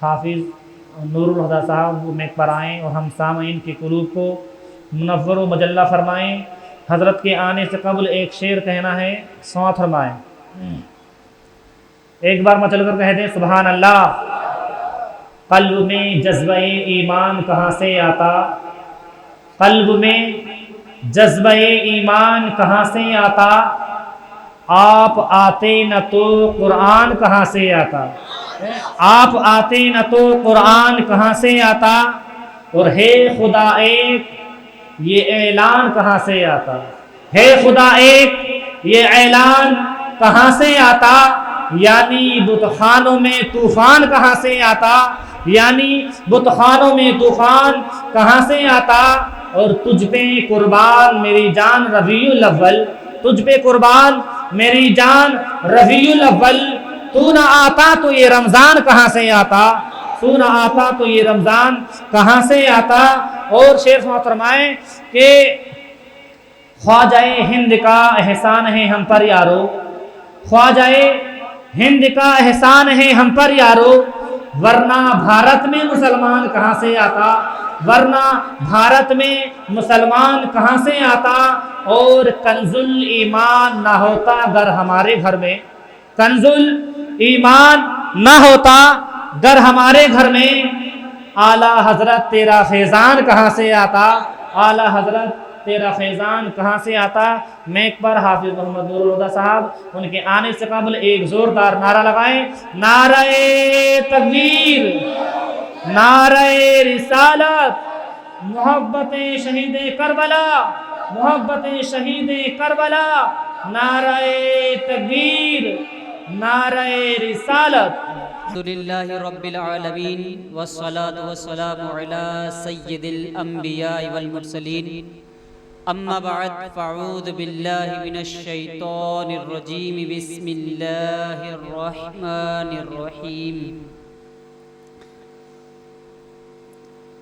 हाफिज़ नूरुल हुदा साहब वो मेक पर आएँ और हम सामईन के कुलूब को मुनव्वर व मुजल्ला फरमाएँ। हज़रत के आने से कबल एक शेर कहना है, सौं फरमाएँ। एक बार मचल कर कह दें सुभान अल्लाह। कल्ब में जज्बे ईमान कहाँ से आता, कल्ब में जज्बे ईमान कहाँ से आता, आप आते न तो कुरान कहाँ से आता, आप आते न तो कुरान कहाँ से आता, और हे खुदा एक ये ऐलान कहाँ से आता, हे खुदा एक ये ऐलान कहाँ से आता, यानी बुतखानों में तूफान कहाँ से आता, यानी बुतखानों में तूफान कहाँ से आता। और तुझ पे कुर्बान मेरी जान रबीउल अव्वल, तुझ पे कुर्बान मेरी जान रबीउल अव्वल, तू ना आता तो ये रमज़ान कहाँ से आता, तू ना आता तो ये रमज़ान कहाँ से आता। और शेर फरमाए कि ख्वाजाए हिंद का एहसान है हम पर यारो, ख्वाजाए हिंद का एहसान है हम पर यारो, वरना भारत में मुसलमान कहाँ से आता, वरना भारत में मुसलमान कहाँ से आता। और कंजुल ईमान ना होता अगर हमारे घर में, कंजुल ईमान ना होता अगर हमारे घर में, आला हजरत तेरा फैज़ान कहाँ से आता, आला हजरत तेरा फैज़ान कहाँ से आता। मेक पर हाफिज़ मोहम्मद नूरुल हुदा साहब उनके आने से कबल एक जोरदार नारा लगाएं, नारे तकबीर, नारे रिसालत, मोहब्बतें शहीदे करबला, मोहब्बतें शहीदे करबला, नारे तकबीर, नारे रिसालत। अल्हम्दुलिल्लाहि रब्बिल आलमीन वस्सलातु वस्सलामु अला सय्यिदिल अंबिया वल मुरसलीन, अम्मा बअद फ़अऊज़ु बिल्लाहि मिनश शैतानिर रजीम, बिस्मिल्लाहिर रहमानिर रहीम।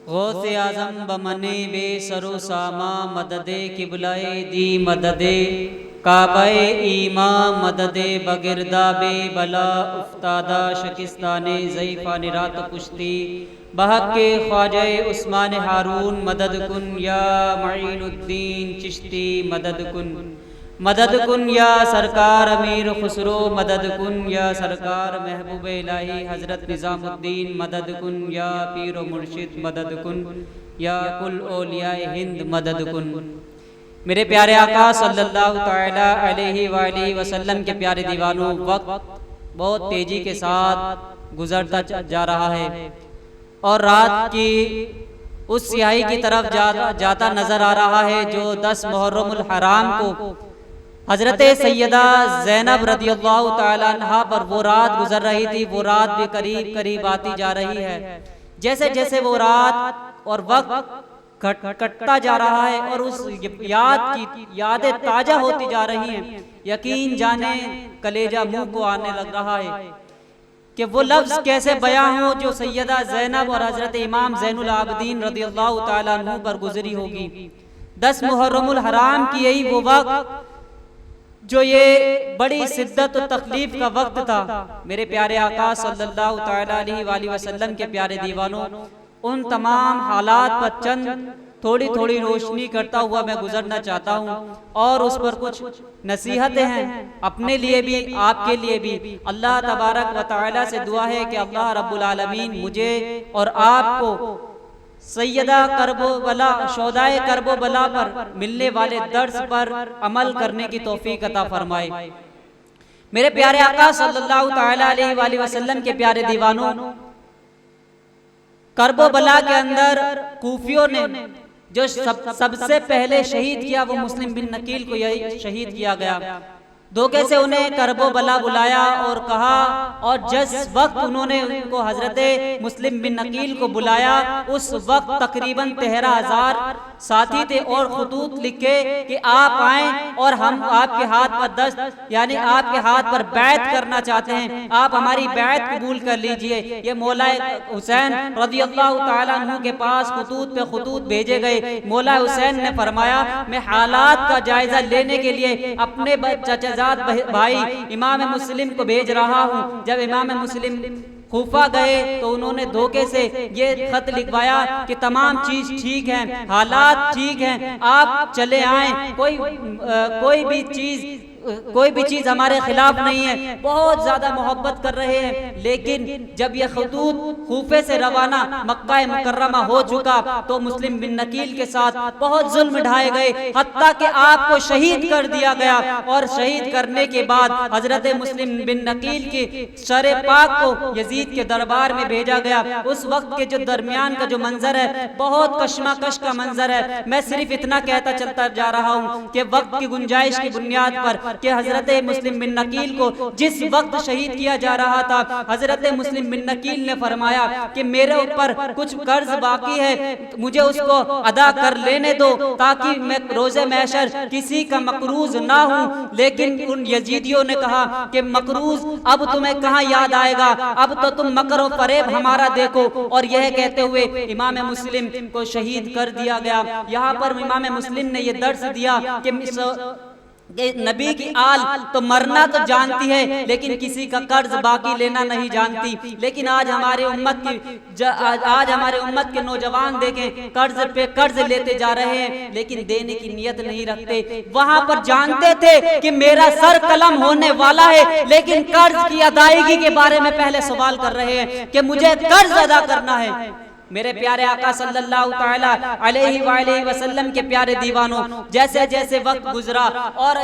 गौसे आज़म बमने बेसरो सामा, मददे किबलाए दी मददे काबाए ईमा, मददे बगिरदाबे बला उफ्तादा शकिस्ताने ज़ईफ़ा निरात पुश्ती, बहक के ख्वाजाए उस्मान हारून मदद कुन या मईनुद्दीन चिश्ती मदद कुन, मदद कुन या सरकार अमीर खुसरो, मदद कुन या सरकार महबूब इलाही हज़रत निज़ामुद्दीन, मदद कुन या पीर व मुर्शिद, मदद कुन या कुल औलियाए हिंद, मदद कुन। मेरे प्यारे आका सल्लल्लाहु तआला अलैहि वालैहि वसल्लम के प्यारे दीवानों, वक्त बहुत तेजी के साथ गुजरता जा रहा है और रात की उस स्याही की तरफ जाता नजर आ रहा है जो 10 मुहर्रमुल हराम को हजरत सैयदा ज़ैनब रदियल्लाहु ताला अन्हा पर वो रात गुजर रही थी। वो रात भी करीब करीब आती जा रही है। जैसे जैसे वो रात और वक्त कटता जा रहा है और उस यादें ताजा होती जा रही हैं, यकीन जाने कलेजा मुंह को आने लग रहा है कि वो लफ्ज़ कैसे बयां हो जो सैयदा ज़ैनब और हजरत इमाम ज़ैनुल आबिदीन रदियल्लाहु ताला अन्हु पर गुजरी होगी। 10 मुहर्रमुल हराम की यही वो वक्त जो ये बड़ी शिद्दत और तकलीफ का वक्त था। मेरे प्यारे आका सल्लल्लाहु ताला अलैहि वसल्लम के प्यारे दीवानों, उन तमाम हालात पर चंद थोड़ी थोड़ी रोशनी करता हुआ मैं गुजरना चाहता हूँ और उस पर कुछ नसीहतें हैं अपने लिए भी आपके लिए भी। अल्लाह तबारक व तआला से दुआ है कि अल्लाह रब्बुल आलमीन मुझे और आपको सैयदा करबला शोदाए करबला पर मिलने वाले दर्स पर अमल करने की तौफीक अता फरमाए। मेरे प्यारे आका सल्लल्लाहु ताला अलैहि वसल्लम के प्यारे दीवानों, करबला के अंदर कूफियों ने जो सबसे पहले शहीद किया वो मुस्लिम बिन नकील को यही शहीद किया गया। धोखे से उन्हें करबला बुलाया और कहा, और जिस वक्त उन्होंने उनको हजरत मुस्लिम बिन नकील को बुलाया उस वक्त तकरीबन 13,000 साथी थे और खतूत लिखे कि आप आए और हम आपके हाथ पर दस्त यानी आपके हाथ पर बैत करना चाहते हैं, आप हमारी बैत कबूल कर लीजिए। ये मौला हुसैन रज़ियल्लाहु ताला अन्हु के पास खतूत पे खतूत भेजे गए। मौला हुसैन ने फरमाया, मैं हालात का जायजा लेने के लिए अपने चचाजाद भाई इमाम मुस्लिम को भेज रहा हूँ। जब इमाम मुस्लिम खूफा गए तो उन्होंने धोखे से ये खत लिखवाया कि तमाम चीज ठीक है, हालात ठीक हैं, आप चले आए, कोई भी चीज हमारे खिलाफ नहीं है, बहुत ज्यादा मोहब्बत कर रहे हैं। लेकिन जब यह खतूत खूफे से रवाना मक्का मुकर्रमा हो चुका तो मुस्लिम बिन नकील के साथ बहुत जुल्म ढाए गए, हत्ता कि आपको शहीद कर दिया गया। और शहीद करने के बाद हजरत मुस्लिम बिन नकील की शरे पाक को यजीद के दरबार में भेजा गया। उस वक्त के जो दरमियान का जो मंजर है बहुत कशमकश का मंजर है। मैं सिर्फ इतना कहता चलता जा रहा हूँ कि वक्त की गुंजाइश की बुनियाद पर कि हजरत मुस्लिम बिन नकील को जिस वक्त शहीद किया जा रहा था, हजरत मुस्लिम बिन नकील ने फरमाया कि मेरे ऊपर कुछ कर्ज बाकी है, मुझे उसको अदा कर लेने दो ताकि मैं रोज़े महशर किसी का मकरूज ना हूँ। लेकिन उन यजीदियों ने कहा कि मकरूज अब तुम्हें कहाँ याद आएगा, अब तो तुम मकर व फरेब हमारा देखो। और यह कहते हुए इमाम मुस्लिम को शहीद कर दिया गया। यहाँ पर इमाम मुस्लिम ने यह दर्स दिया कि नबी की आल तो मरना तो जानती है लेकिन किसी का कर्ज बाकी लेना नहीं जानती। लेकिन आज हमारे उम्मत के नौजवान देखें कर्ज पे कर्ज लेते जा रहे हैं लेकिन देने की नियत नहीं रखते। वहां पर जानते थे कि मेरा सर कलम होने वाला है लेकिन कर्ज की अदायगी के बारे में पहले सवाल कर रहे हैं कि मुझे कर्ज अदा करना है। मेरे प्यारे आका सल्लल्लाहु ताला अलैहि वसल्लम के प्यारे दीवानों, जैसे जैसे वक्त गुजरा और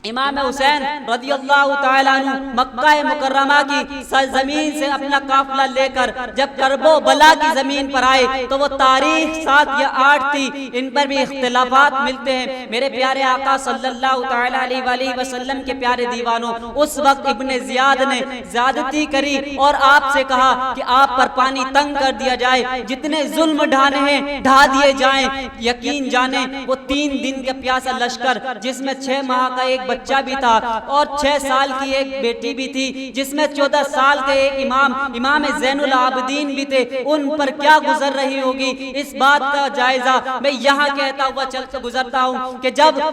इमाम हुसैन रदियल्लाहु ताला अन्हु मक्का मुकर्रमा की सरजमीन से अपना काफिला लेकर जब करबो बला की जमीन पर आए तो वो तारीख 7 या 8 थी। इन पर भी इख्तिलाफात मिलते हैं। मेरे प्यारे आका सल्लल्लाहु ताला अलैहि वसल्लम के प्यारे दीवानों, उस वक्त इब्ने जियाद ने ज्यादती करी और आपसे कहा कि आप पर पानी तंग कर दिया जाए, जितने जुल्म ढाने हैं ढा दिए जाएं। यकीन जाने वो 3 दिन का प्यासा लश्कर जिसमें 6 माह का एक बच्चा भी था और 6 साल की एक बेटी भी थी, जिसमें 14 साल के एक इमाम ज़ैनुल आबिदीन भी थे, उन पर क्या गुजर रही होगी इस बात का जायजा मैं यहाँ कहता हुआ चलकर गुजरता हूँ कि जब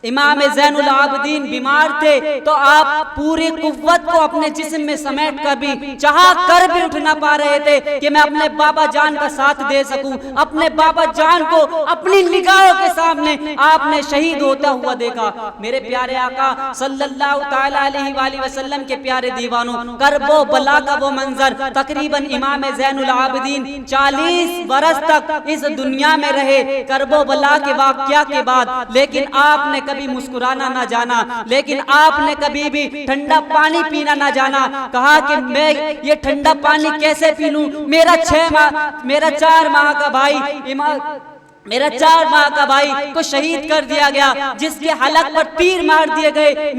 इमाम ज़ैनुल आबिदीन बीमार थे तो आप पूरी कुव्वत को अपने जिस्म में समेट कर भी चाह कर भी उठ ना पा रहे थे कि मैं अपने बाबा जान का साथ दे सकूं। अपने बाबा जान को अपनी निगाहों के सामने आपने शहीद होता हुआ देखा। मेरे प्यारे आका सल्लल्लाहु ताला अलैहि वसल्लम के प्यारे दीवानों, करबो बला का वो मंजर, तकरीबन इमाम ज़ैनुल आबिदीन 40 बरस तक इस दुनिया में रहे करबो बला के वाक़या के बाद, लेकिन आपने कभी मुस्कुराना ना जाना, लेकिन आपने कभी भी ठंडा पानी पीना ना जाना। कहा कि मैं ये ठंडा पानी कैसे पी लूं, मेरा 4 माह का भाई मेरा 4 माह का भाई को शहीद कर दिया गया, जिसके हलक पर तीर मार दिए गए।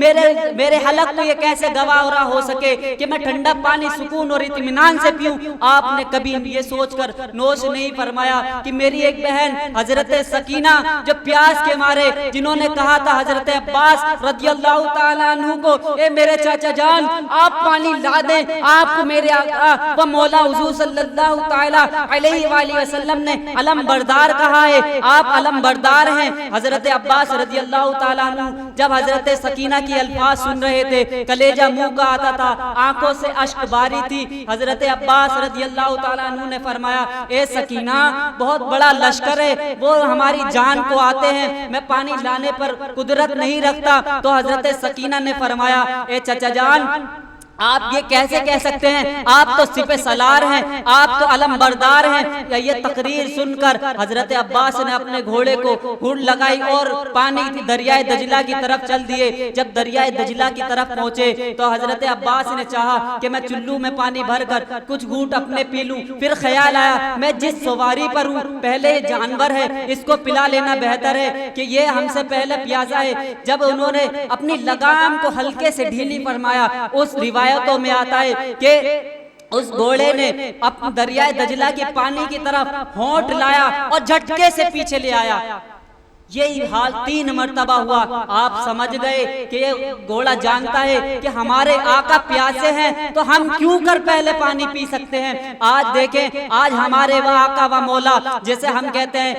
मेरे हलक को ये कैसे गवाह हो सके कि मैं ठंडा पानी सुकून और इत्मीनान से पीऊं। आपने कभी ये सोचकर नोश नहीं फरमाया कि मेरी एक बहन हजरत सकीना जो प्यास के मारे, जिन्होंने कहा था हजरत अब्बास रदियल्लाहु ताला अन्हु को, ए मेरे चाचा जान आप पानी ला दें, आपको मेरे आका व मौला हुजूर सल्लल्लाहु ताला अलैहि वसल्लम ने अलम बरदार कहा है, आप अलम बरदार हैं। हजरत अब्बास रदियल्लाहु ताला अन्हु जब हजरत सकीना की अल्फाज सुन रहे थे कलेजा मुंह का आता था, आंखों से अश्क बारी थी। हजरत अब्बास रदियल्लाहु ताला अन्हु ने फरमाया, ए सकीना बहुत बड़ा लश्कर है, वो हमारी जान को आते हैं, मैं पानी लाने पर कुदरत नहीं रखता। तो हजरत सकीना ने फरमाया, ए चाचा जान आप ये कैसे कह सकते हैं, आप तो सिपे सलार हैं, आप तो अलम बरदार हैं। ये तकरीर सुनकर हजरत अब्बास ने अपने घोड़े को हुड़ लगाई और पानी दरियाए दजला की तरफ चल दिए। जब दरियाए दजला की तरफ पहुंचे तो हजरत अब्बास ने चाहा कि मैं चुल्लू में पानी भरकर कुछ घूंट अपने पी लूं। फिर ख्याल आया मैं जिस सवारी पर हूँ पहले जानवर है, इसको पिला लेना बेहतर है कि ये हमसे पहले प्यासा है। जब उन्होंने अपनी लगाम को हल्के से ढीली फरमाया, उस रिवायतों में आता है कि उस घोड़े ने अपने दरियाए दजला के पानी की तरफ होंठ लाया और झटके से पीछे ले आया। यही हाल 3 मर्तबा हुआ। आप समझ गए कि ये घोड़ा जानता है कि हमारे आका प्यासे हैं तो हम क्यों कर पहले पानी पी सकते हैं। आज देखें, आज हमारे वह आका व मौला, जैसे हम कहते हैं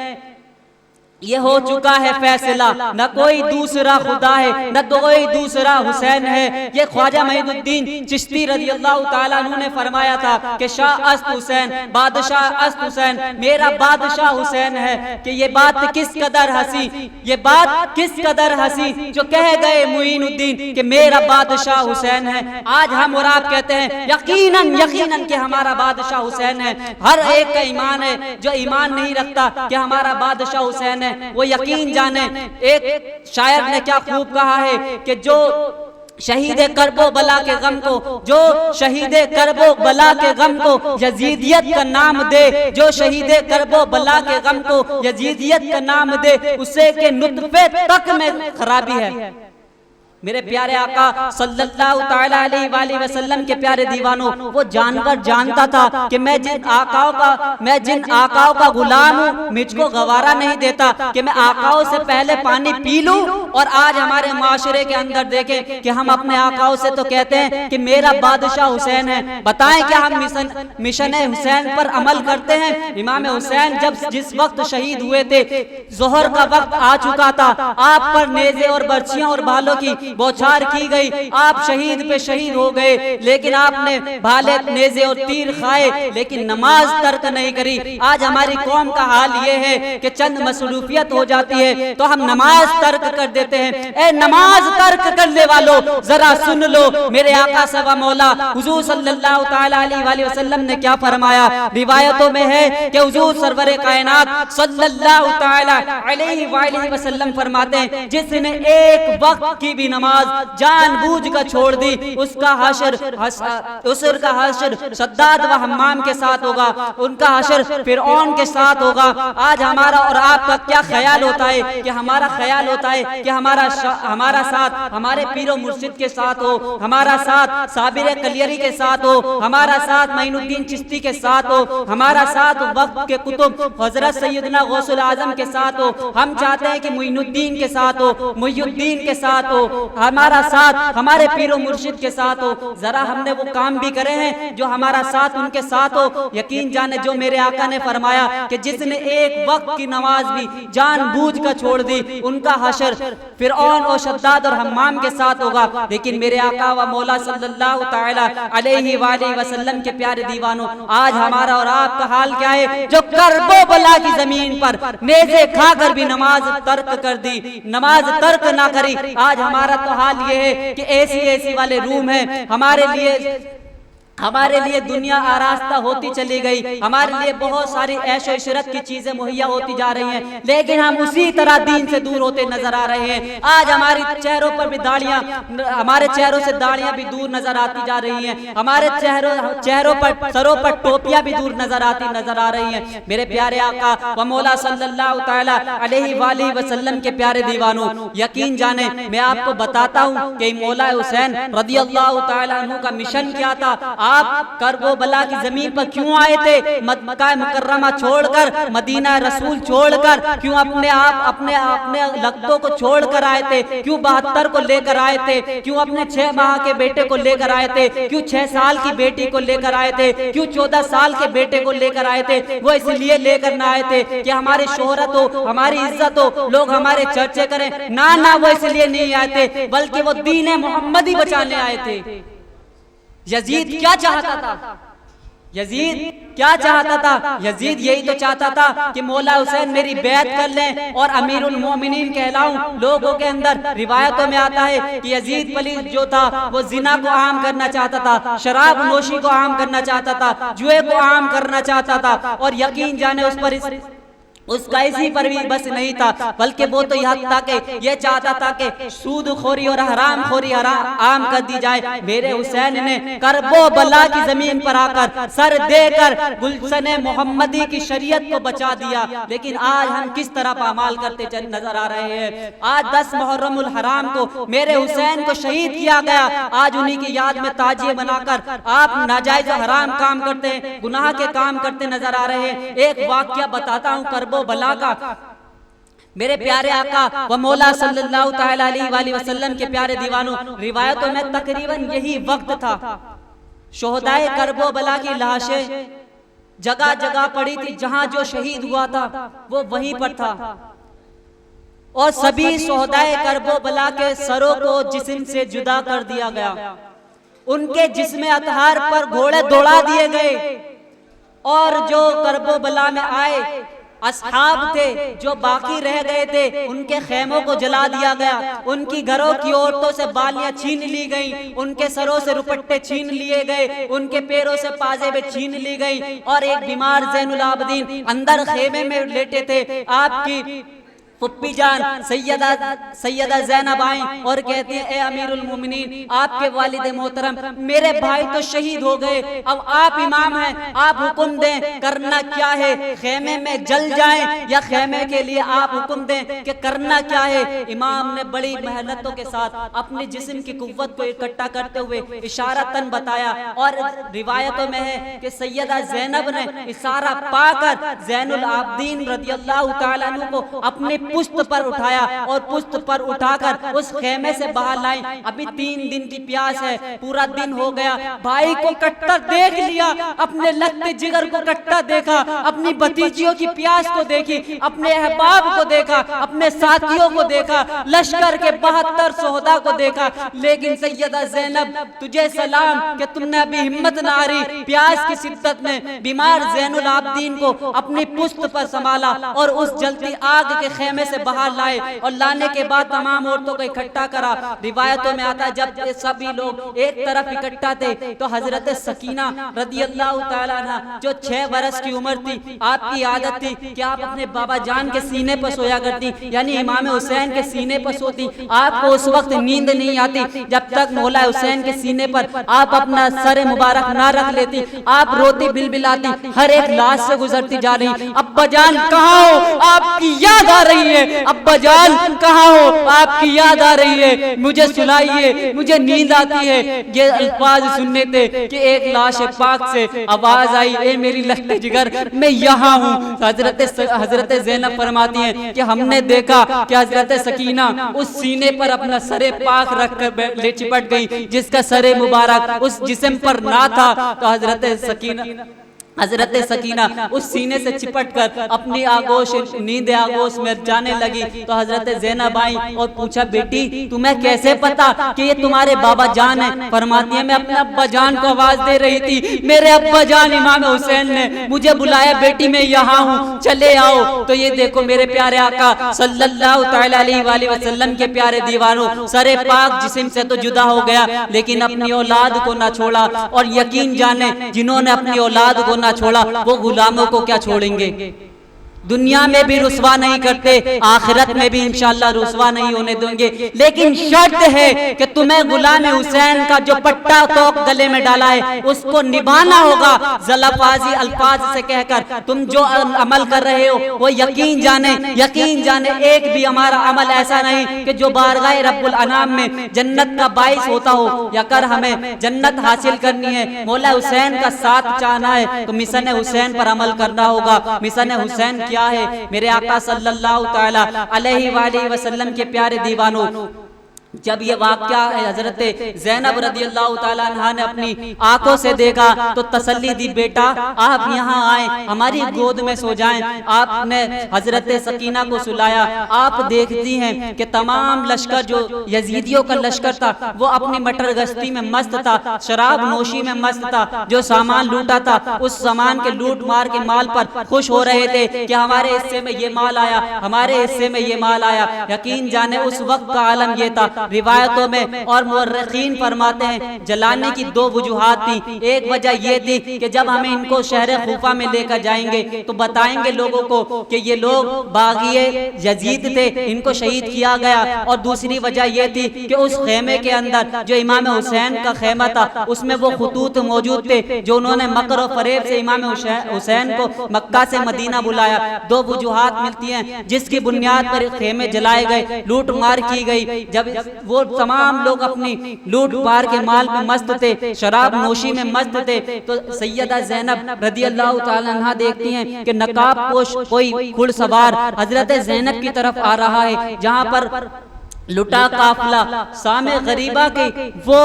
ये हो चुका है फैसला, न कोई दूसरा खुदा है न कोई दूसरा हुसैन है। ये ख्वाजा मोइनुद्दीन चिश्ती रज़ी अल्लाह ताला अन्हु ने फरमाया था कि शाह अस्त हुसैन, बादशाह अस्त हुसैन, मेरा बादशाह हुसैन है। कि ये बात किस कदर हंसी, ये बात किस कदर हंसी जो कह गए मोइनुद्दीन कि मेरा बादशाह हुसैन है। आज हम और आप कहते हैं यकीनन यकीनन कि हमारा बादशाह हुसैन है। हर एक का ईमान है, जो ईमान नहीं रखता कि हमारा बादशाह हुसैन है वो यकीन जाने। एक शायर ने क्या खूब कहा है कि जो शहीद करबो बला के गम को, जो शहीद करबो बला के गम को यजीदियत का नाम दे, जो शहीद करबो बला के गम को यजीदियत का नाम दे, उसे के नुत्फे तक में खराबी है। मेरे प्यारे आका सल्लल्लाहु ताला अलैहि वसल्लम के प्यारे दीवानों, वो जानकर जानता था कि मैं जिन आकाओं का गुलाम हूँ, मुझको गवारा नहीं देता कि मैं आकाओं से पहले पानी पी लूं। और आज हमारे माशरे के अंदर देखें कि हम अपने आकाओं से तो कहते हैं कि मेरा बादशाह हुसैन है। बताएं क्या हम मिशन हुसैन पर अमल करते हैं? इमाम हुसैन जब जिस वक्त शहीद हुए थे, जोहर का वक्त आ चुका था, आप पर नेज़े और बर्छियां और भालों की बौछार की गई, आप शहीद पे शहीद हो गए, लेकिन आपने भाले नेज़े और तीर खाए लेकिन नमाज तर्क नहीं करी। आज हमारी कौम का हाल ये है कि चंद मसरूफियत हो जाती है तो हम नमाज तर्क कर देते हैं। ए नमाज तर्क करने वालों, जरा सुन लो मेरे आका सवा मौला हुजूर सल्लल्लाहु ताला अलैहि वसल्लम ने क्या फरमाया। रिवायतों में है कि हुजूर सरवरे कायनात सल्लल्लाहु ताला अलैहि वसल्लम फरमाते हैं, जिसने एक वक्त की भी नमाज जानबूझ कर छोड़ दी, उसका हशर शद्दाद व हम्माम के साथ होगा, उनका हशर फिरऔन के साथ होगा। आज हमारा और आपका क्या ख्याल होता है कि हमारा ख्याल होता है कि हमारा साथ हमारे पीरो मुर्शिद के साथ हो, हमारा साथ साबिर कलियरी के साथ हो, हमारा साथ मोइनुद्दीन चिश्ती के साथ हो, हमारा साथ वक्त के कुतुब हजरत सैयदना गौसुल आजम के साथ हो। हम चाहते हैं कि मोइनुद्दीन के साथ हो, मुहियुद्दीन के साथ हो, हमारा साथ हमारे पीरो मुर्शिद के साथ हो। जरा हमने वो काम भी करे हैं जो हमारा साथ उनके साथ हो। यकीन जाने जो मेरे आका ने फरमाया कि जिसने एक वक्त की नमाज भी जानबूझ कर छोड़ दी, उनका हशर फिरऔन और शद्दाद और हम्माम के साथ होगा। लेकिन मेरे आका व मौला सल्लल्लाहु ताला अलैहि वसल्लम के प्यारे दीवानों, आज हमारा और आपका हाल क्या है? जो करबो बला की जमीन पर नेज़े खाकर भी नमाज तर्क कर दी, नमाज तर्क ना करी। आज हमारा तो हाल ये है कि ऐसी वाले रूम है हमारे लिए दुनिया आरास्ता होती चली गई, हमारे लिए बहुत सारी ऐशो इशरत की चीजें मुहैया होती जा रही हैं, लेकिन हम उसी तरह दीन से दूर होते नजर आ रहे हैं। आज हमारी चेहरों पर भी दाढ़ियां, हमारे चेहरों से दाढ़ियां भी दूर नजर आती जा रही हैं, हमारे चेहरों पर सरों पर टोपियां भी दूर नजर आ रही हैं। मेरे प्यारे आका व मौला सल्लल्लाहु ताला अलैहि वसल्लम के प्यारे दीवानों, यकीन जाने मैं आपको बताता हूँ कि मौला हुसैन रज़ियल्लाहु ताला अन्हु का मिशन क्या था। आप करबला की जमीन पर क्यों आए थे? मक्का मुकर्रमा छोड़कर, मदीना रसूल छोड़कर, क्यों अपने लक्तों को छोड़कर आए थे? क्यों 72 को लेकर आए थे? क्यों अपने 6 माह के बेटे को लेकर आए थे? क्यों 6 साल की बेटी को लेकर आए थे? क्यों 14 साल के बेटे को लेकर आए थे? वो इसलिए लेकर ना आए थे कि हमारी शोहरत हो, हमारी इज्जत हो, लोग हमारे चर्चे करें। ना वो इसलिए नहीं आए थे, बल्कि वो दीन मोहम्मदी बचाने आए थे। यजीद क्या चाहता था? यजीद क्या चाहता था? यजीद यही तो चाहता था कि मौला हुसैन मेरी बैत कर लें और अमीरुल मोमिनीन कहलाऊं लोगों के अंदर। रिवायतों में आता है कि यजीद पलीद जो था वो जिना को आम करना चाहता था, शराब नोशी को आम करना चाहता था, जुए को आम करना चाहता था। और यकीन जाने उसका इसी पर भी बस नहीं था, बल्कि वो तो यहाँ तक ये चाहता था कि सूद खोरी और हराम खोरी आम कर दी जाए। मेरे हुसैन ने करबो बला की जमीन पर आकर सर देकर गुलशने मोहम्मदी की शरीयत को बचा दिया। लेकिन आज हम किस तरह पामाल करते नजर आ रहे हैं। आज 10 मुहर्रमुल हराम को मेरे हुसैन को शहीद किया गया। आज उन्हीं की याद में ताजिए बनाकर आप नाजायज हराम काम करते, गुनाह के काम करते नजर आ रहे हैं। एक वाकया बताता हूँ करबो बला का। मेरे प्यारे आका व मौला सल्लल्लाहु ताला अलैहि वसल्लम के प्यारे दीवानों, रिवायतों में तकरीबन यही वक्त था। शोहदाए करबो बला की लाशें जगह जगह पड़ी थी, जहां जो शहीद हुआ था वो वहीं पर था। और सभी शोहदाए करबो बला के सरों को जिस्म से जुदा कर दिया गया। उनके जिस्म अतहार पर घोड़े दौड़ा दिए गए और जो करबो बला में आए असहाब थे जो बाकी रह गए थे उनके खेमों को जला दिया गया। उनकी घरों की औरतों से बालियां छीन ली गई, उनके सरों से रुपट्टे छीन लिए गए, उनके पैरों से पाजेबें छीन ली गई। और एक बीमार ज़ैनुल आबदीन अंदर खेमे में लेटे थे। आपकी पुप्पी जान सैयदा ज़ैनब आई और कहती है, ए अमीरुल मोमिनीन, आपके वालिद मोहतरम मेरे भाई तो शहीद हो गए, अब आप इमाम हैं, आप हुक्म दें करना क्या है, खेमे में जल जाएं या खेमे के लिए आप हुक्म दें कि करना क्या है। इमाम ने बड़ी मेहनतों के साथ अपने जिस्म की कुव्वत को इकट्ठा करते हुए इशारतन बताया। और रिवायतों में है कि सैयदा ज़ैनब ने इशारा पाकर ज़ैनुल आबदीन रज़ियल्लाहु तआला अन्हु को अपने पुश्त पर उठाया और पुश्त पर उठाकर उस खेमे से बाहर लाई। अभी 3 दिन की प्यास है, पूरा दिन हो गया। भाई को कट्टा देख लिया, अपने लगते जिगर को कट्टा देखा, अपनी भतीजियों की प्यास को देखी, अपने अहबाब को देखा, अपने साथियों को देखा, लश्कर के 72 शोहदा को देखा। लेकिन सैयदा ज़ैनब तुझे सलाम कि तुमने अभी हिम्मत ना हारी। प्यास की शिद्दत में बीमार ज़ैनुल आबदीन को अपनी पुश्त पर संभाला और उस जलती आग के खेमे से बाहर लाए और लाने के बाद तमाम औरतों को इकट्ठा करा। रिवायतों में आता है जब ये सभी लोग एक तरफ इकट्ठा थे तो हजरत सकीना रज़ियल्लाहु तआला अन्हा जो 6 बरस की उम्र थी, आपकी आदत थी कि आप अपने बाबा जान के सीने पर सोया करती, यानी इमाम हुसैन के सीने पर सोती। आपको उस वक्त नींद नहीं आती जब तक मौला हुसैन के सीने पर आप अपना सर मुबारक ना रख लेती। आप रोती बिलबिलाती, हर एक लाश से गुजरती जा रही, अब्बा जान कहाँ हो, आपकी याद आ रही है, अब्बा जान कहाँ हो, आपकी याद आ रही है, मुझे सुनाइए, मुझे नींद आती है। ये अल्फाज सुनने थे कि एक लाश पाक से आवाज आई, ए मेरी लखते जिगर मैं यहाँ हूँ। हजरत ज़ैनब फरमाती हैं कि हमने देखा कि हजरत सकीना उस सीने पर अपना सरे पाक रख कर ले चिपट गई, जिसका सरे मुबारक उस जिस्म पर ना था। तो हजरत सकीना उस सीने से चिपट कर अपनी आगोश नींद आगोश में जाने लगी। तो हजरत ज़ैनब आई और पूछा, बेटी तुम्हें कैसे पता कि ये तुम्हारे बाबा जान है? फरमाती है, मैं अपने अब्बा जान को आवाज दे रही थी, मेरे अब्बा जान इमाम हुसैन ने मुझे बुलाया, बेटी मैं यहाँ हूँ, चले आओ। तो ये देखो मेरे प्यारे आका सल्लल्लाहु तआला अलैहि वसल्लम के प्यारे दीवानों, सरे पाक जिस्म से तो जुदा हो गया लेकिन अपनी औलाद को ना छोड़ा। और यकीन जाने जिन्होंने अपनी औलाद को ना छोड़ा वो गुलामों को क्या छोड़ेंगे। दुनिया में भी रुसवा नहीं करते, आखिरत में भी इंशाअल्लाह रुसवा नहीं होने देंगे। लेकिन शर्त है कि तुम्हें गुलाम हुसैन का जो पट्टा तो गले में डाला है उसको निभाना होगा। ज़लफ़ाज़ी अल्फाज से कहकर तुम जो अमल कर रहे हो वो यकीन जाने एक भी हमारा अमल ऐसा नहीं कि जो बारगाह रब्बुल अनाम में जन्नत का बाइस होता हो। या कर हमें जन्नत हासिल करनी है, मौला हुसैन का साथ चाहना है तो मिशन हुसैन पर अमल करना होगा। मिशन हुसैन क्या है? मेरे आका सल्लल्लाहु तआला अलैहि वसल्लम के प्यारे दीवानों, जब ये वाक़या हजरत ज़ैनब रज़ियल्लाहु तआला अन्हा ने अपनी आंखों से देखा तो तसल्ली दी, बेटा आप यहाँ आए, हमारी गोद में सो जाएं। आपने हजरत सकीना को सुलाया। आप देखती हैं कि तमाम लश्कर जो यजीदियों का लश्कर था वो अपनी मटर गश्ती में मस्त था, शराब नोशी में मस्त था। जो सामान लूटा था उस सामान के लूट मार के माल पर खुश हो रहे थे कि हमारे हिस्से में ये माल आया, हमारे हिस्से में ये माल आया। यकीन जाने उस वक्त का आलम ये था। रिवायतों में और मुर्रिखीन फरमाते हैं जलाने की 2 वजूहात थी। एक वजह ये थी कि जब हमें इनको शहर खूफा में लेकर जाएंगे तो बताएंगे लोगों को कि ये लोग बागिए यजीद थे, इनको शहीद किया गया। और दूसरी वजह ये थी कि उस खेमे के अंदर जो इमाम हुसैन का खेमा था उसमें वो खतूत मौजूद थे जो उन्होंने मकर और फरेब से इमाम हुसैन को मक्का से मदीना बुलाया। 2 वजूहात मिलती हैं जिसकी बुनियाद पर खेमे जलाए गए, लूट मार की गई। जब वो तमाम लोग अपनी लूट पार के माल में मस्त थे, शराब नोशी में मस्त थे, तो सैयदा ज़ैनब रज़ियल्लाहु तआला अन्हा देखती हैं कि नकाब पोश कोई घुड़सवार हजरत ज़ैनब की तरफ आ रहा है, जहां पर लुटा काफिला सामे गरीबा की वो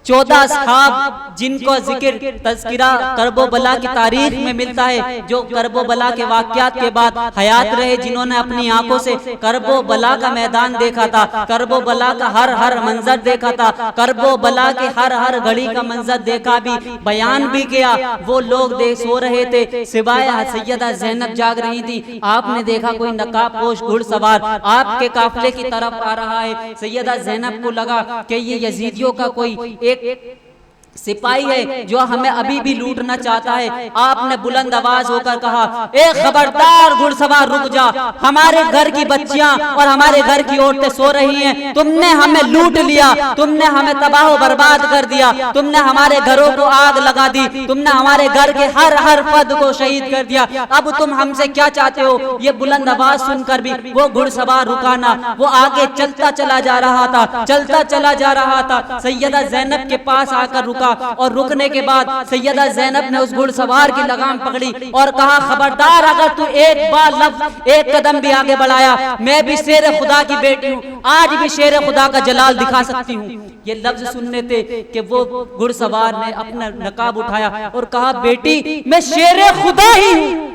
14 असहाब जिनको जिक्र तज़किरा करबो बला की तारीख में मिलता है, जो करबो बला के वाक़यात के बाद हयात रहे, जिन्होंने अपनी आंखों से करबो बला का मैदान देखा था, करबो बला का हर हर मंजर देखा था, करबो बला के हर हर घड़ी का मंजर देखा, भी बयान भी किया। वो लोग सो रहे थे, सिवाय सैयदा ज़ैनब जाग रही थी। आपने देखा कोई नकाब पोश घुड़सवार आपके काफिले की तरफ आ रहा है। सैयदा ज़ैनब को लगा कि ये यजीदियों का कोई एक सिपाही है जो हमें अभी भी लूटना चाहता है। आपने बुलंद आवाज होकर कहा, ए खबरदार घुड़सवार, रुक जा, हमारे घर की बच्चियां और हमारे घर की औरतें सो रही हैं, तुमने हमें लूट लिया, तुमने हमें तबाह बर्बाद कर दिया, तुमने हमारे घरों को आग लगा दी, तुमने हमारे घर के हर हर फर्द को शहीद कर दिया, अब तुम हमसे क्या चाहते हो। ये बुलंद आवाज सुनकर भी वो घुड़सवार रुका ना, वो आगे चलता चला जा रहा था, चलता चला जा रहा था। सैयदा ज़ैनब के पास आकर रुका और रुकने के बाद सैयदा ज़ैनब ने उस घुड़सवार की लगाम पकड़ी और कहा, खबरदार, अगर तू एक बार लफ्ज एक कदम भी आगे बढ़ाया, मैं भी शेर खुदा की बेटी हूँ, आज भी शेर खुदा का जलाल दिखा सकती हूँ। ये लफ्ज सुनने थे कि वो घुड़सवार ने अपना नकाब उठाया और कहा, बेटी मैं शेर खुदा ही हूँ।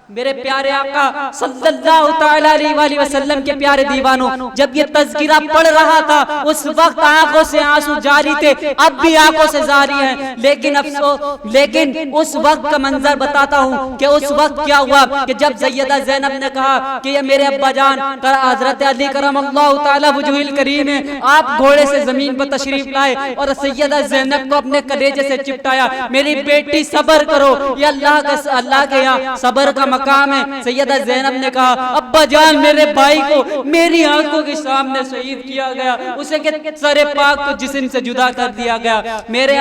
मेरे प्यारे आका सल्लल्लाहु तआला अलैहि वसल्लम के प्यारे दीवानों, जब ये तज़किरा पढ़ रहा था उस वक्त आंखों से आंसू जारी थे, अब भी आंखों से जारी हैं। लेकिन अफसोस, लेकिन उस वक्त का मंजर बताता हूँ कि उस वक्त क्या हुआ कि जब सैयदा ज़ैनब ने कहा कि ये मेरे अब्बा जान हज़रत अली करमल्लाहु तआला वजहुल करीम है, आप घोड़े से जमीन पर तशरीफ लाए और सैयदा ज़ैनब को अपने कलेजे से चिपटाया, मेरी बेटी सब्र करो, ये अल्लाह के यहाँ सब्र का काम है। सैयदा ज़ैनब ने कहा, अब्बा जान मेरे भाई को मेरी आंखों के सामने शहीद किया गया, उसे के सरे पाक को जिस्म से जुदा कर दिया गया, मेरे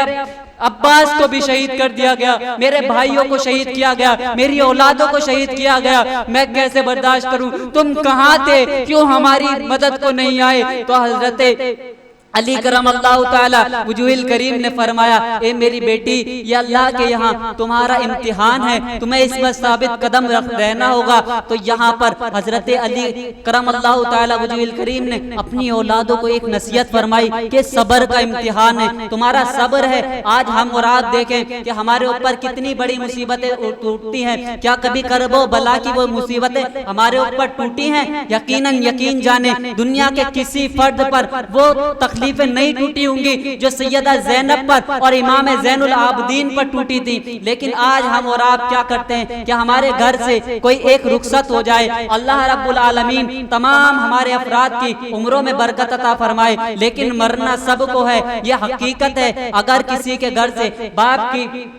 अब्बास को भी शहीद कर दिया गया, मेरे भाइयों को शहीद किया गया, मेरी औलादों को शहीद किया गया, मैं कैसे बर्दाश्त करूं। तुम कहां थे, क्यों हमारी मदद को नहीं आए। तो हजरत अली करमल्लाहु तआला वजहुल करीम ने फरमाया, ए मेरी बेटी, ये अल्लाह के यहाँ तुम्हारा इम्तिहान है, तुम्हें इस पर साबित कदम रहना होगा। तो यहाँ पर हजरत अली करमल्लाहु तआला वजहुल करीम ने अपनी औलादों को एक नसीहत फरमाई कि सब्र का इम्तिहान है, तुम्हारा सब्र है। आज हम और आप देखें कि हमारे ऊपर कितनी बड़ी मुसीबतें टूटती हैं, क्या कभी करबो बला की वो मुसीबतें हमारे ऊपर टूटी हैं? यकीनन यकीन जाने दुनिया के किसी फर्द पर वो तकलीफें नहीं टूटी होंगी जो सैयदा ज़ैनब पर और इमाम ज़ैनुल आबदीन पर टूटी थी। लेकिन आज हम और आप क्या करते हैं कि हमारे घर से कोई एक रुखसत हो जाए, अल्लाह रब्बुल आलमीन तमाम हमारे अफराद की उम्रों में बरकत अता फरमाए, लेकिन मरना सबको है, यह हकीकत है। अगर किसी के घर से बाप की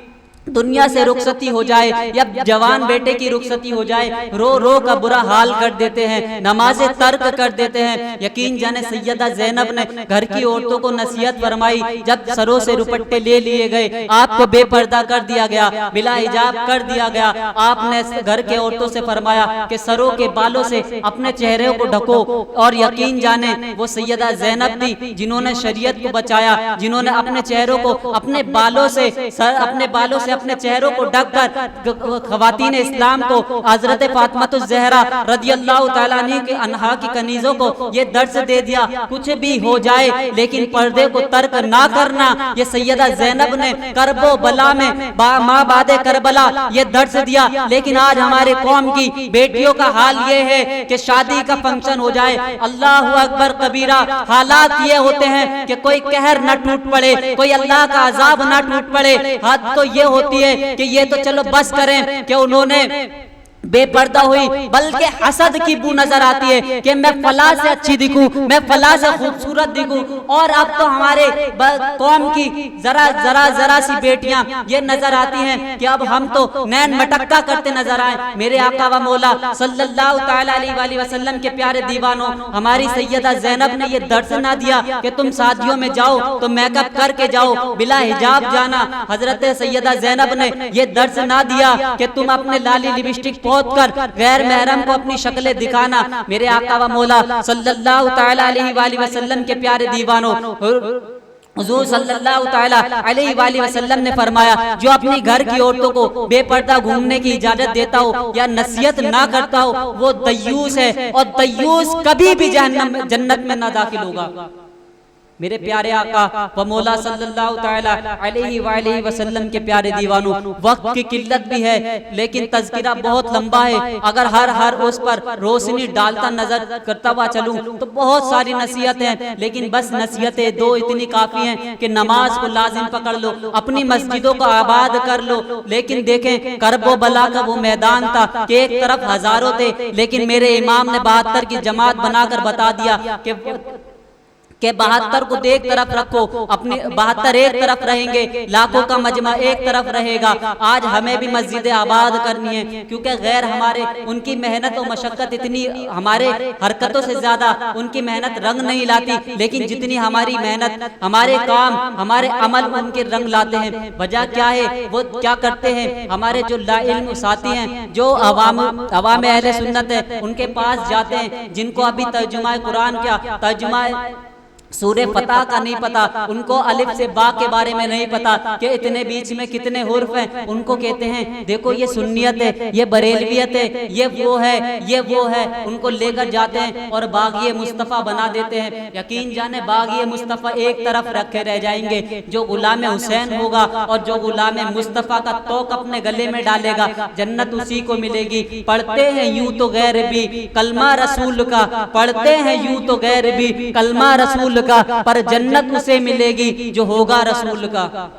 दुनिया से रुखसती हो जाए या जवान बेटे की रुखसती हो जाए, रो रो का बुरा हाल कर देते हैं, नमाजें तर्क कर देते हैं। यकीन जाने सैयदा ज़ैनब ने घर की औरतों को नसीहत फरमाई, जब सरों से दुपट्टे ले लिए गए, आपको बेपर्दा कर दिया गया, बिला हिजाब कर दिया गया, आपने घर के औरतों से फरमाया कि सरों के बालों से अपने चेहरे को ढको। और यकीन जाने वो सैयदा ज़ैनब थी जिन्होंने शरीयत को बचाया, जिन्होंने अपने चेहरों को अपने बालों से अपने चेहरों को ढककर खवातीन इस्लाम को हजरत फातिमा ज़हरा रदियल्लाहु ताला अन्हा की कनीजों को ये दर्स दे दिया, कुछ भी हो जाए लेकिन पर्दे को तर्क ना करना। ये सैयदा ज़ैनब ने करबो बला में माँ बादे करबला ये दर्स दिया। लेकिन आज हमारे कौम की बेटियों का हाल ये है कि शादी का फंक्शन हो जाए, अल्लाह अकबर कबीरा, हालात ये होते हैं कि कोई कहर न टूट पड़े, कोई अल्लाह का अजाब न टूट पड़े। हद तो ये होती है कि ये तो चलो बस करें कि उन्होंने बेपर्दा हुई, बल्कि हसद की बू नजर आती है कि मैं फला से अच्छी दिखूं, मैं फला से खूबसूरत दिखूं। और अब तो हमारे कौम की जरा सी बेटियां ये नजर आती हैं कि अब हम तो नैन मटक्का करते नजर आए। मेरे आका व मौला सल्लल्लाहु तआला अलैहि वसल्लम के प्यारे दीवानों, हमारी सैयदा ज़ैनब ने ये दर्स ना दिया कि तुम शादियों में जाओ तो मेकअप करके जाओ, बिला हिजाब जाना। हजरत सैयदा ज़ैनब ने ये दर्स ना दिया कि तुम अपने लाली लिपस्टिक कर गैर महरम को अपनी शक्लें दिखाना। मेरे आका व मौला सल्लल्लाहु तआला अलैहि वसल्लम के प्यारे दीवानों, हुजूर सल्लल्लाहु तआला अलैहि वसल्लम ने फरमाया, जो अपनी घर की औरतों को बेपर्दा घूमने की इजाजत देता हो या नसीहत ना करता हो वो दय्यूस है, और दय्यूस कभी भी जन्नत में ना दाखिल होगा। मेरे प्यारे आका व मौला सल्लल्लाहु ताला अलैहि वसल्लम के प्यारे दीवानों, वक्त की किल्लत भी है लेकिन तज़किरा बहुत लंबा है। अगर हर उस पर रोशनी डालता नजर करता हुआ चलूं तो बहुत सारी नसीहतें हैं, लेकिन बस नसीहतें दो इतनी काफी हैं कि नमाज को लाजिम पकड़ लो, अपनी मस्जिदों को आबाद कर लो। लेकिन देखें करबो बला का वो मैदान था कि एक तरफ हजारों थे, लेकिन मेरे इमाम ने 72 की जमात बनाकर बता दिया कि 72 को एक तरफ रखो, अपनी 72 एक तरफ रहेंगे, लाखों का मजमा एक तरफ रहेगा। आज हमें भी मस्जिदें आबाद करनी है, क्योंकि गैर हमारे उनकी मेहनत और मशक्कत इतनी हमारे हरकतों से ज्यादा उनकी मेहनत रंग नहीं लाती, लेकिन जितनी हमारी मेहनत, हमारे काम, हमारे अमल उनके रंग लाते हैं। वजह क्या है? वो क्या करते हैं? हमारे जो लाइल्म साथी हैं, जो अवाम अहले सुन्नत है, उनके पास जाते हैं, जिनको अभी तर्जुमा कुरान क्या, तर्जुमा सूरे फतह का नहीं पता, उनको अलिफ से बा के बारे में नहीं पता कि इतने बीच में कितने हुर्फ हैं, उनको कहते हैं देखो ये सुन्नियत है, ये बरेलवियत है, ये वो है, ये वो है। उनको लेकर जाते हैं और बाग़ी मुस्तफ़ा बना देते हैं। यकीन जाने बाग़ी मुस्तफ़ा एक तरफ रखे रह जाएंगे। जो गुलाम हुसैन होगा और जो गुलाम मुस्तफ़ा का तोक अपने गले में डालेगा, जन्नत उसी को मिलेगी। पढ़ते हैं यूं तो गैर भी कलमा रसूल का, पढ़ते हैं यूं तो गैर भी कलमा रसूल का, पर जन्नत उसे मिलेगी जो होगा रसूल का।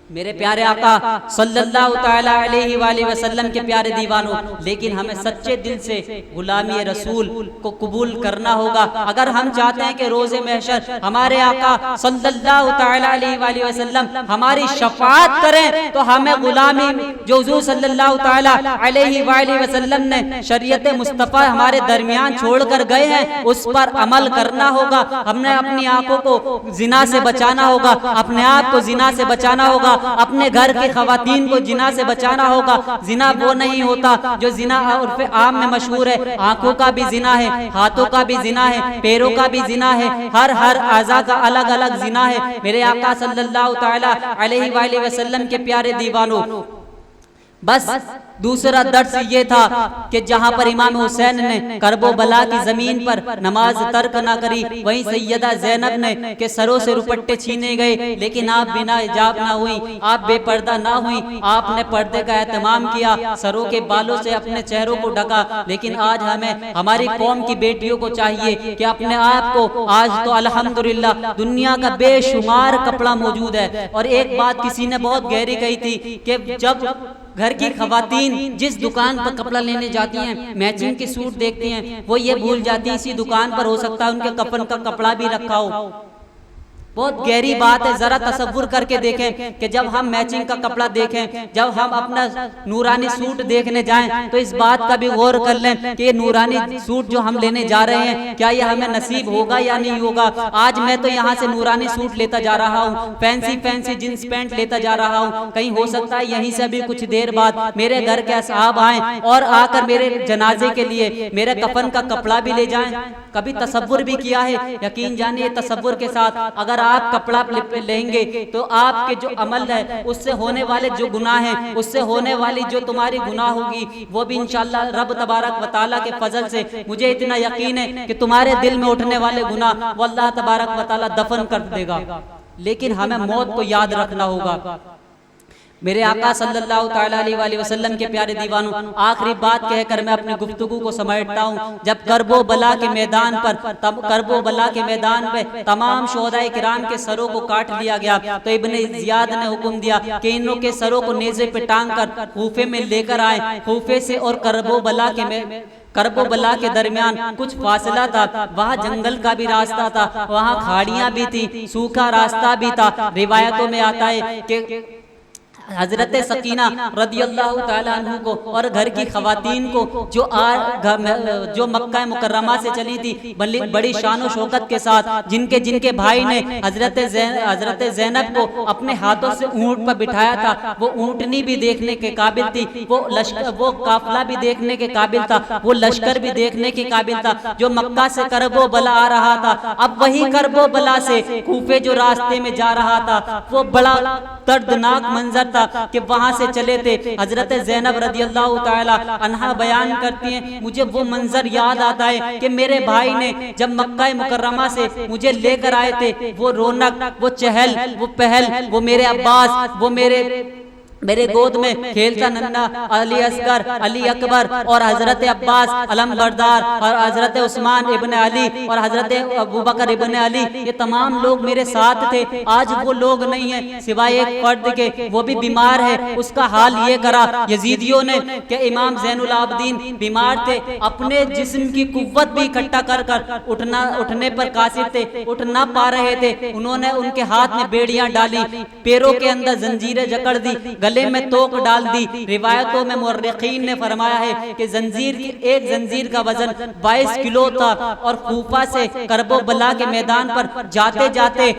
मेरे प्यारे आका सल्लल्लाहु ताला अलैहि वसल्लम के प्यारे दीवानों, लेकिन हमें सच्चे दिल से गुलामी रसूल को कबूल करना होगा। अगर हम चाहते हैं कि रोज़े महशर हमारे आका सल्लल्लाहु ताला अलैहि वसल्लम हमारी शफाअत करें, तो हमें गुलामी जो हुज़ूर सल्लल्लाहु ताला अलैहि वसल्लम ने शरीयत मुस्तफ़ा हमारे दरमियान छोड़कर गए हैं, उस पर अमल करना होगा। हमने अपनी आंखों को जिना से बचाना होगा, अपने आप को जिना से बचाना होगा, अपने घर की खवातीन को जिना से बचाना होगा। जिना वो नहीं होता जो जिना उर्फ़े आम में मशहूर है। आंखों का भी जिना है, हाथों का भी जिना है, पैरों का भी जिना है, हर आज़ा का अलग अलग जिना है। मेरे आका सल्लल्लाहु ताला अलैहि वसल्लम के प्यारे दीवानों, बस दूसरा दर्स ये था कि जहाँ पर इमाम हुसैन ने करबो बला की जमीन पर नमाज तर्क ना करी, वहीं सैयदा ज़ैनब ने के सरों से रुपट्टे छीने गए, लेकिन आप बिना हिजाब ना हुई, आप बेपर्दा ना हुई, आपने पर्दे का एहतमाम किया, सरों के बालों से अपने चेहरों को ढका। लेकिन आज हमें हमारी कौम की बेटियों को चाहिए कि अपने आप को, आज तो अल्हम्दुलिल्लाह दुनिया का बेशुमार कपड़ा मौजूद है। और एक बात किसी ने बहुत गहरी कही थी कि जब घर की खवातीन जिस दुकान पर कपड़ा लेने जाती हैं, मैचिंग के सूट देखती हैं, वो ये भूल जाती हैं इसी दुकान पर हो सकता है उनके कफन का कपड़ा भी रखा हो। बहुत गहरी बात है। जरा तसव्वुर करके देखें कि जब हम मैचिंग का कपड़ा देखें, जब हम अपना नूरानी सूट देखने जाएं, तो इस बात का भी गौर कर लें कि ये नूरानी सूट जो हम लेने जा रहे हैं, क्या ये हमें नसीब होगा या नहीं होगा। आज मैं तो यहाँ से नूरानी सूट लेता जा रहा हूँ, फैंसी जींस पैंट लेता जा रहा हूँ, कहीं हो सकता है यहीं से अभी कुछ देर बाद मेरे घर के असहाब आए और आकर मेरे जनाजे के लिए मेरे कफन का कपड़ा भी ले जाएं। कभी तसव्वुर भी किया है? यकीन जानिए तसव्वुर के साथ अगर आप कपड़ा लेंगे तो आपके जो अमल है उससे होने वाले जो गुनाह हैं, उससे होने वाली जो तुम्हारी गुनाह होगी, वो भी इंशाअल्लाह रब तबारक व तआला के फजल से मुझे इतना यकीन है कि तुम्हारे दिल में उठने वाले गुनाह वो अल्लाह तबारक व तआला दफन कर देगा। लेकिन हमें मौत को याद रखना होगा। मेरे आका सल्लल्लाहु ताला अलैहि वसल्लम के प्यारे दीवानों, आखिरी बात कहकर मैं अपनी गुफ्तगू को समेटता हूँ। जब करबो बला के मैदान पे तमाम शोहदाए किराम के सरों को काट लिया गया, तो इब्ने ज़ियाद ने हुक्म दिया कि इनों के सरों को नेज़े पे टांग कर कूफे में लेकर आए। कूफे से और करबो बला के दरमियान कुछ फासला था, वहाँ जंगल का भी रास्ता था, वहाँ खाड़ियाँ भी थी, सूखा रास्ता भी था। रिवायतों में आता है कि हजरत सकीना रदियल्लाहु ताला अन्हु को और घर की खवातीन को जो मक्का मुकर्रमा से चली थी बड़ी शान और शौकत के साथ, जिनके भाई ने हजरत ज़ैनब को अपने हाथों से ऊँट पर बिठाया था, वो ऊँटनी भी देखने के काबिल थी, वो काफिला भी देखने के काबिल था, वो लश्कर भी देखने के काबिल था, जो मक्का से करबो बला आ रहा था। अब वही करबो बला से कूफे जो रास्ते में जा रहा था, वो बड़ा दर्दनाक मंजर था। था कि वहां से चले थे। हजरत ज़ैनब रदियल्लाहु ताला अन्हा बयान करती हैं, मुझे वो मंजर याद आता है कि मेरे भाई ने जब मक्का मुकर्रमा से मुझे लेकर आए थे, वो रौनक, वो चहल, वो पहल, वो मेरे अब्बास, वो मेरे गोद में खेलता नन्ना अली असगर, अली अकबर और हजरत अब्बास अलम बरदार और हजरत उस्मान इब्न अली और हजरत अबू बकर इब्न अली, ये तमाम लोग मेरे साथ थे। आज वो लोग नहीं है सिवाय एक फर्द के, वो भी बीमार है। उसका हाल ये करा यजीदियों ने कि इमाम ज़ैनुल आबदीन बीमार थे, अपने जिस्म की कुव्वत भी इकट्ठा कर कर उठने पर कासिर थे, उठ ना पा रहे थे। उन्होंने उनके हाथ में बेड़ियां डाली, पैरों के अंदर जंजीरें जकड़ दी, गले में तोक डाल दी। रिवायतों में मुर्रिखीन ने फरमाया है कि एक जंजीर का वजन 22 किलो था और कूफा से करबो बला के मैदान पर जाते जाते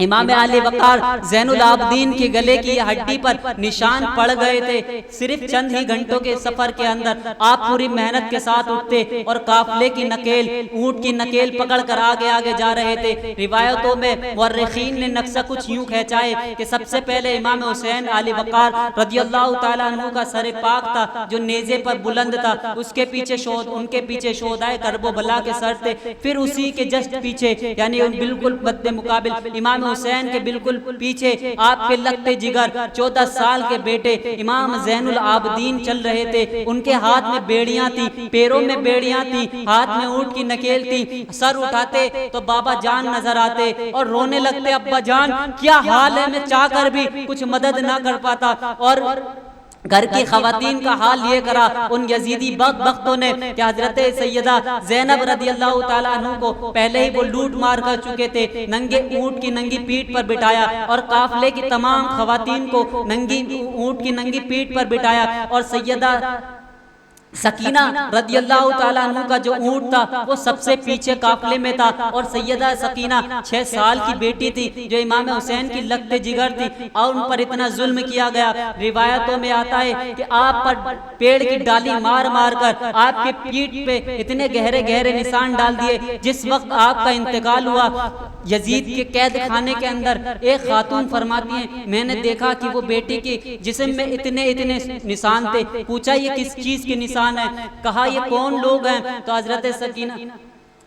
इमाम अली वक़ार ज़ैनुल आबदीन के गले की हड्डी पर निशान पड़ गए थे। सिर्फ चंद ही घंटों के सफर के अंदर आप पूरी मेहनत के साथ उठते और काफले की नकेल, ऊंट की नकेल पकड़ कर आगे आगे जा रहे थे। रिवायतों में मुर्रिखीन ने नक्शा कुछ यूं खींचाए कि सबसे पहले इमाम हुसैन अली वक़ार रदियल्लाहु ताला अन्हु का सर पाक था जो नेज़े पर बुलंद था, उनके पीछे शोहदाए करबो बला के सर थे। फिर उसी के जस्ट पीछे यानी बिल्कुल मद्दे मुकाबिल इमाम हुसैन के बिल्कुल पीछे आपके लगते जिगर 14 साल के बेटे इमाम ज़ैनुल आबदीन चल रहे थे। उनके हाथ में बेड़ियां थी, पैरों में बेड़ियां थी, हाथ में ऊंट की नकेल थी। सर उठाते तो बाबा जान नजर आते और रोने लगते, अब्बा जान क्या हाल है, मैं चाहकर भी कुछ मदद ना कर पाता। और घर की खवातीन का हाल ये करा उन यजीदी बख्तों ने कि हजरत सैयदा ज़ैनब रदियल्लाहु ताला अन्हु को पहले ही वो लूट मार कर चुके थे, नंगे ऊंट की नंगी पीठ पर बिठाया और काफले की तमाम खवातीन को ऊंट की नंगी पीठ पर बिठाया। और सैयदा सकीना रदियल्लाहु ताला अन्हु का जो ऊंट था वो सबसे पीछे काफले में था। और सैयदा सकीना 6 साल की बेटी थी जो इमाम हुसैन की लगते जिगर थी और उन पर इतना जुल्म किया गया। रिवायतों में आता है कि आप पर पेड़ की डाली मार मार कर आपकी पीठ पे इतने गहरे गहरे निशान डाल दिए। जिस वक्त आपका इंतकाल हुआ यजीद के कैद खाने के अंदर एक खातून फरमाती है, मैंने देखा कि वो बेटी के जिस्म में इतने निशान थे। पूछा ये किस चीज के निशान है? कहा ये कौन लोग हैं? तो हजरत सकीना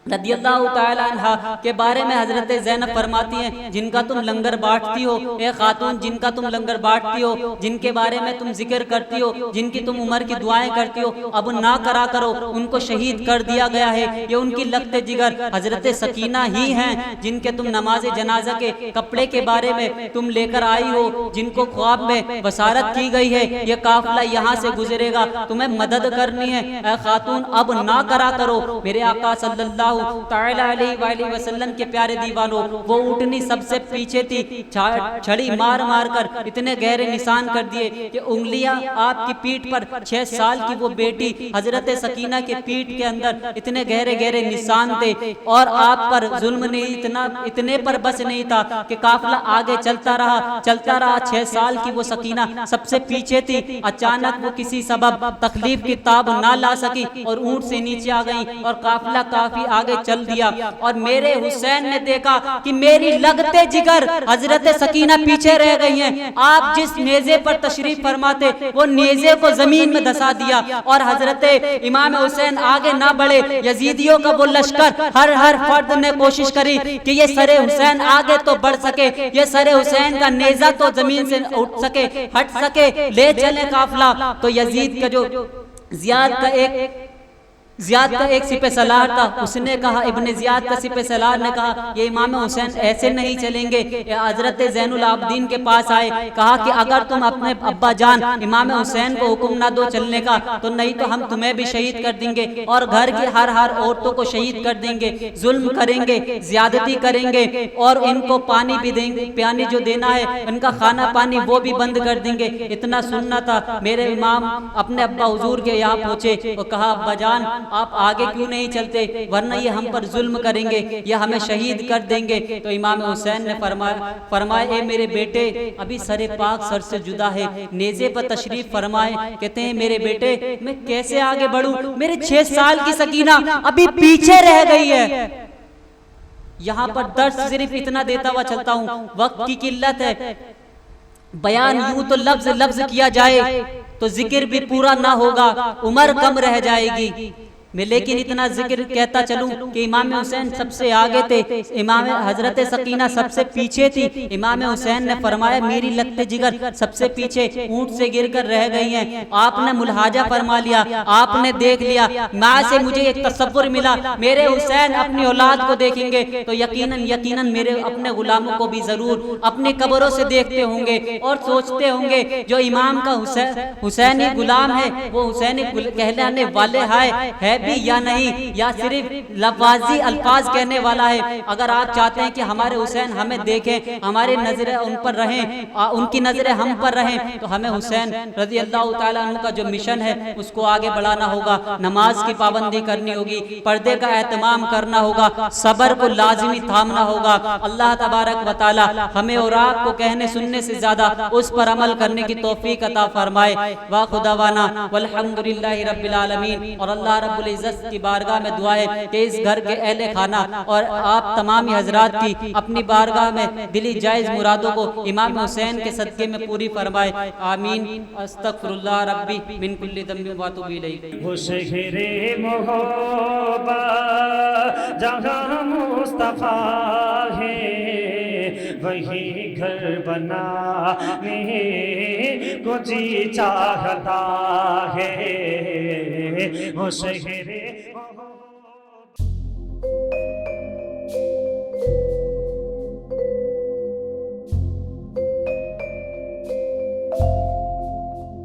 रदियल्लाहु ताला अन्हा के बारे में हजरत ज़ैनब फरमाती हैं, जिनका तुम लंगर बांटती हो, ए खातून जिनका तुम लंगर बांटती हो, जिनके बारे में तुम जिक्र करती हो, जिनकी तुम उम्र की दुआएं करती हो, अब ना करा करो, उनको शहीद कर दिया गया है। ये उनकी लगते जिगर हजरत सकीना ही हैं जिनके तुम नमाज जनाजा के कपड़े के बारे में तुम लेकर आई हो, जिनको ख्वाब में बसारत की गई है ये काफिला यहाँ से गुजरेगा, तुम्हें मदद करनी है। ए खातून अब ना करा करो। मेरे आका सल्लल्लाहु ताला अलैहि वसल्लम के प्यारे दीवानों, वो ऊँटनी सबसे पीछे थी, छड़ी मार मार कर इतने गहरे निशान कर दिए कि उंगलियां आपकी पीठ पर 6 साल की वो बेटी हजरत सकीना के पीठ के अंदर इतने गहरे गहरे निशान थे। और आप पर जुल्म नहीं इतने पर बस नहीं था कि काफिला आगे चलता रहा। 6 साल की वो सकीना सबसे पीछे थी। अचानक वो किसी सबब तकलीफ की ताब ना ला सकी और ऊँट से नीचे आ गई और काफिला काफी आगे चल दिया। और मेरे हुसैन ने देखा कि मेरी लगते जिगर हजरत सकीना पीछे रह गई हैं। आप जिस नेज़े पर तशरीफ फरमाते वो नेज़े को जमीन में धसा दिया और हजरत इमाम हुसैन आगे ना बढ़े। यजीदियों का वो लश्कर हर फर्द ने कोशिश करी कि ये सरे हुसैन आगे तो बढ़ सके, ये सरे हुसैन का नेज़ा तो जमीन से उठ सके, हट सके, ले चले काफिला। तो यजीद का जो ज़ियाद का एक सिपह सलार था, उसने कहा, इब्ने ज़ियाद का सिपह सलार ने कहा ये इमाम हुसैन ऐसे नहीं चलेंगे। हजरत ज़ैनुल आबदीन के पास आए, कहा कि अगर तुम अपने अब्बा जान इमाम हुसैन को हुक्म ना दो चलने का तो नहीं तो हम तुम्हें भी शहीद कर देंगे और घर की हर औरतों को शहीद कर देंगे, जुल्म करेंगे, ज्यादती करेंगे और इनको पानी भी देंगे, पानी जो देना है इनका खाना पानी वो भी बंद कर देंगे। इतना सुनना था। मेरे इमाम अपने अब्बा हुजूर के यहाँ पहुँचे और कहा, अब्बा जान आप आगे क्यों नहीं चलते, वरना ये हम पर जुल्म करेंगे, ये हमें शहीद कर देंगे। तो इमाम हुसैन ने फरमाया ए मेरे बेटे, अभी सरे पाक सर से जुदा है, नेज़े पर तशरीफ फरमाए। कहते हैं मेरे बेटे मैं कैसे आगे बढ़ूं, मेरे 6 साल की सकीना अभी पीछे रह गई है। यहाँ पर दर्द सिर्फ इतना देता हुआ चलता हूँ, वक्त की किल्लत है। बयान यूं तो लफ्ज लफ्ज किया जाए तो जिक्र भी पूरा ना होगा, उम्र कम रह जाएगी। मैं लेकिन इतना जिक्र कहता चलूं कि इमाम हुसैन सबसे आगे थे, इमाम हजरत सकीना सबसे पीछे थी। इमाम हुसैन ने फरमाया मेरी लगते जिगर सबसे पीछे ऊंट से गिरकर रह गई हैं। आपने मुलाहाजा फरमा लिया, आपने देख लिया, माँ से मुझे एक तसव्वुर मिला मेरे हुसैन अपनी औलाद को देखेंगे तो यकीनन यकीनन मेरे अपने गुलामों को भी जरूर अपनी कब्रों से देखते होंगे और सोचते होंगे जो इमाम का हुसैनी गुलाम है वो हुसैनी कहलाने वाले है भी या नहीं, या सिर्फ लफाजी अल्फाज कहने वाला है। अगर आप चाहते हैं कि हमारे हुसैन हमें देखें, हमारी नजरें उन पर रहें, उनकी नजरें हम पर रहें, तो हमें हुसैन रजी अल्लाह ताला अन्हु का जो मिशन है उसको आगे बढ़ाना होगा। नमाज की पाबंदी करनी होगी, पर्दे का एहतमाम करना होगा, सब्र को लाजिमी थामना होगा। अल्लाह तबारक व तआला हमें और आपको कहने सुनने से ज्यादा उस पर अमल करने की तौफीक अता फरमाए। वा खुदावाना वल्हम्दुलिल्लाहि रब्बिल आलमीन। और अल्लाह रब्बुल इज्जत की बारगाह में दुआ है कि इस घर के अहले खाना और आप तमाम हजरात की अपनी बारगाह में दिली जायज मुरादों को इमाम हुसैन के सदके में पूरी फरमाए। आमीन। अस्तगफिरुल्लाह रब्बी मिन कुल्ली दम्बिन व अतूबु इलैह। वो शहरे मोहब्बत जहाँ मुस्तफा है वही घर बनाने को जी चाहता है। वो शहरे